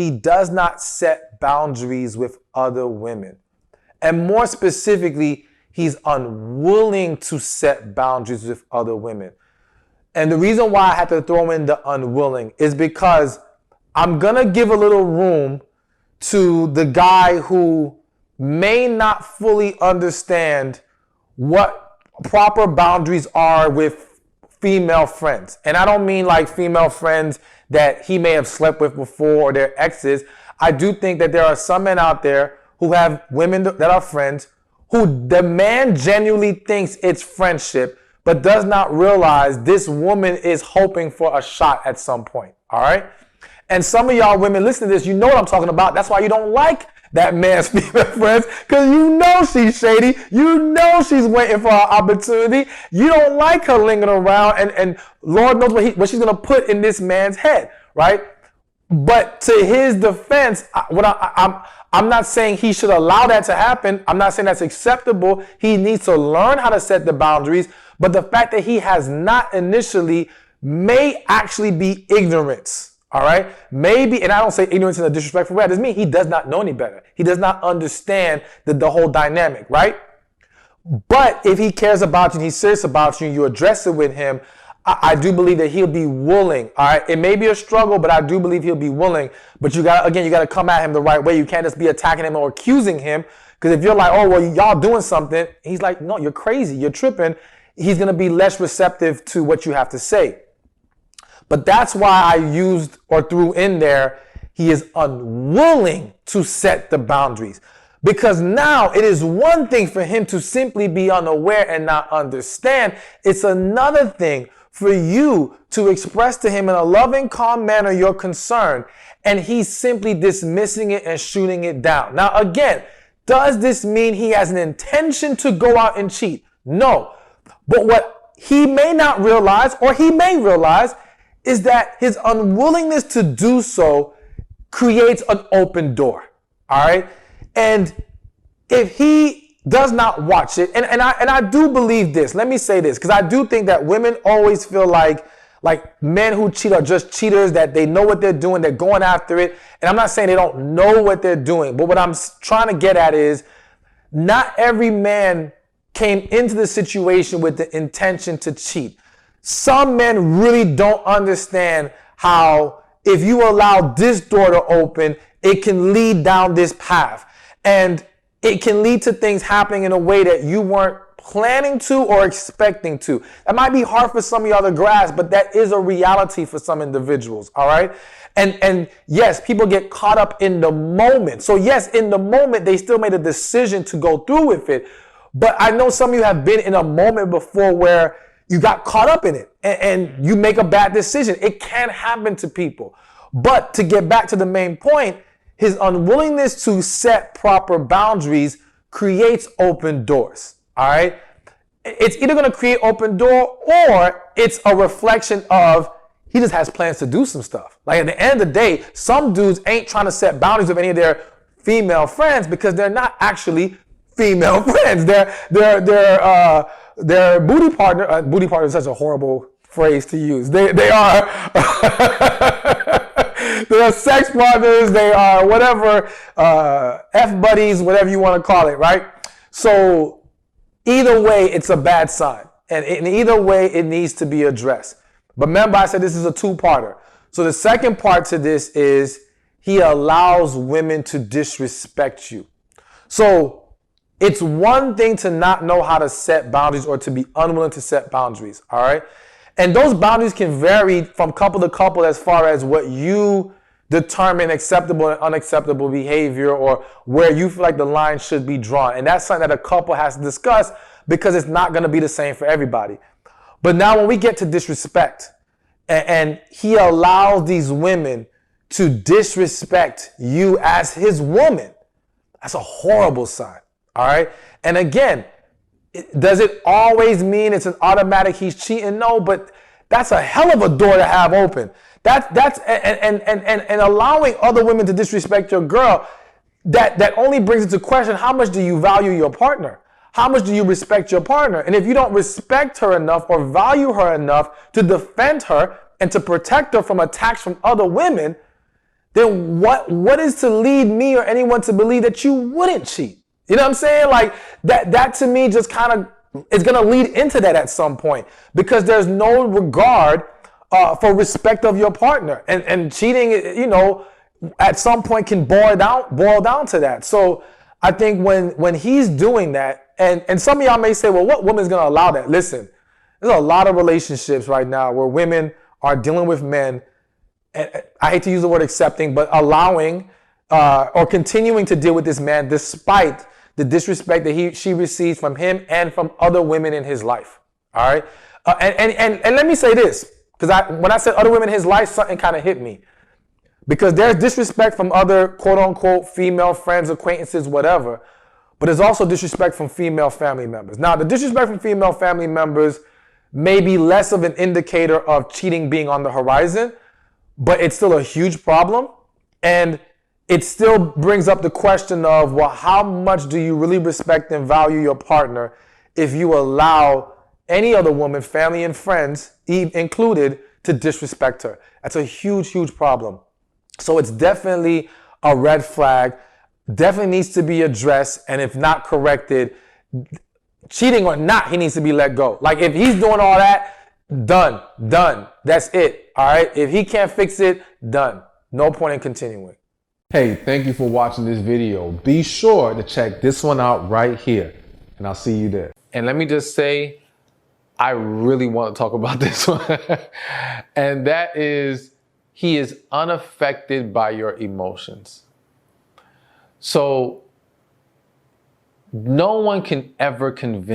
he does not set boundaries with other women. And more specifically, he's unwilling to set boundaries with other women. And the reason why I had to throw in the unwilling is because I'm going to give a little room to the guy who may not fully understand what proper boundaries are with female friends. And I don't mean like female friends that he may have slept with before or their exes. I do think that there are some men out there who have women that are friends who the man genuinely thinks it's friendship, but does not realize this woman is hoping for a shot at some point. All right. And some of y'all women listen to this, you know what I'm talking about. That's why you don't like that man's female friends, because you know she's shady. You know she's waiting for an opportunity. You don't like her lingering around, and Lord knows what she's going to put in this man's head, right? But to his defense, I'm not saying he should allow that to happen. I'm not saying that's acceptable. He needs to learn how to set the boundaries. But the fact that he has not initially may actually be ignorance. All right. Maybe, and I don't say ignorance in a disrespectful way. That doesn't mean he does not know any better. He does not understand the whole dynamic, right? But if he cares about you and he's serious about you and you address it with him, I do believe that he'll be willing. All right. It may be a struggle, but I do believe he'll be willing. But you got to come at him the right way. You can't just be attacking him or accusing him. Because if you're like, oh, well, y'all doing something, he's like, no, you're crazy. You're tripping. He's going to be less receptive to what you have to say. But that's why I used or threw in there, he is unwilling to set the boundaries. Because now it is one thing for him to simply be unaware and not understand. It's another thing for you to express to him in a loving, calm manner your concern, and he's simply dismissing it and shooting it down. Now, again, does this mean he has an intention to go out and cheat? No. But what he may not realize, or he may realize, is that his unwillingness to do so creates an open door. All right. And if he does not watch it, and I do believe this, let me say this, because I do think that women always feel like men who cheat are just cheaters, that they know what they're doing, they're going after it. And I'm not saying they don't know what they're doing, but what I'm trying to get at is not every man came into the situation with the intention to cheat. Some men really don't understand how if you allow this door to open, it can lead down this path. And it can lead to things happening in a way that you weren't planning to or expecting to. That might be hard for some of y'all to grasp, but that is a reality for some individuals, all right? And yes, people get caught up in the moment. So yes, in the moment, they still made a decision to go through with it. But I know some of you have been in a moment before where you got caught up in it and you make a bad decision. It can happen to people. But to get back to the main point, his unwillingness to set proper boundaries creates open doors. All right. It's either going to create open door or it's a reflection of he just has plans to do some stuff. Like at the end of the day, some dudes ain't trying to set boundaries with any of their female friends because they're not actually female friends. Their booty partner. Booty partner is such a horrible phrase to use. They are they are sex partners. They are whatever F buddies, whatever you want to call it, right? So either way, it's a bad sign, and in either way, it needs to be addressed. But remember, I said this is a two-parter. So the second part to this is he allows women to disrespect you. So it's one thing to not know how to set boundaries or to be unwilling to set boundaries, all right? And those boundaries can vary from couple to couple as far as what you determine acceptable and unacceptable behavior or where you feel like the line should be drawn. And that's something that a couple has to discuss because it's not going to be the same for everybody. But now when we get to disrespect, and he allows these women to disrespect you as his woman, that's a horrible sign. All right. And again, does it always mean it's an automatic he's cheating? No, but that's a hell of a door to have open. That's allowing other women to disrespect your girl, that only brings into question how much do you value your partner? How much do you respect your partner? And if you don't respect her enough or value her enough to defend her and to protect her from attacks from other women, then what is to lead me or anyone to believe that you wouldn't cheat? You know what I'm saying? Like that to me just kind of is going to lead into that at some point, because there's no regard for respect of your partner, and cheating, you know, at some point can boil down to that. So I think when he's doing that, and some of y'all may say, well, what woman's going to allow that? Listen, there's a lot of relationships right now where women are dealing with men, and I hate to use the word accepting, but allowing or continuing to deal with this man despite the disrespect that she receives from him and from other women in his life. All right. And let me say this, because when I said other women in his life, something kind of hit me. Because there's disrespect from other quote unquote female friends, acquaintances, whatever. But there's also disrespect from female family members. Now, the disrespect from female family members may be less of an indicator of cheating being on the horizon, but it's still a huge problem. And it still brings up the question of, well, how much do you really respect and value your partner if you allow any other woman, family and friends included, to disrespect her? That's a huge, huge problem. So it's definitely a red flag, definitely needs to be addressed. And if not corrected, cheating or not, he needs to be let go. Like if he's doing all that, done. That's it. All right. If he can't fix it, done. No point in continuing. Hey, thank you for watching this video. Be sure to check this one out right here, and I'll see you there. And let me just say, I really want to talk about this one. And that is, he is unaffected by your emotions. So no one can ever convince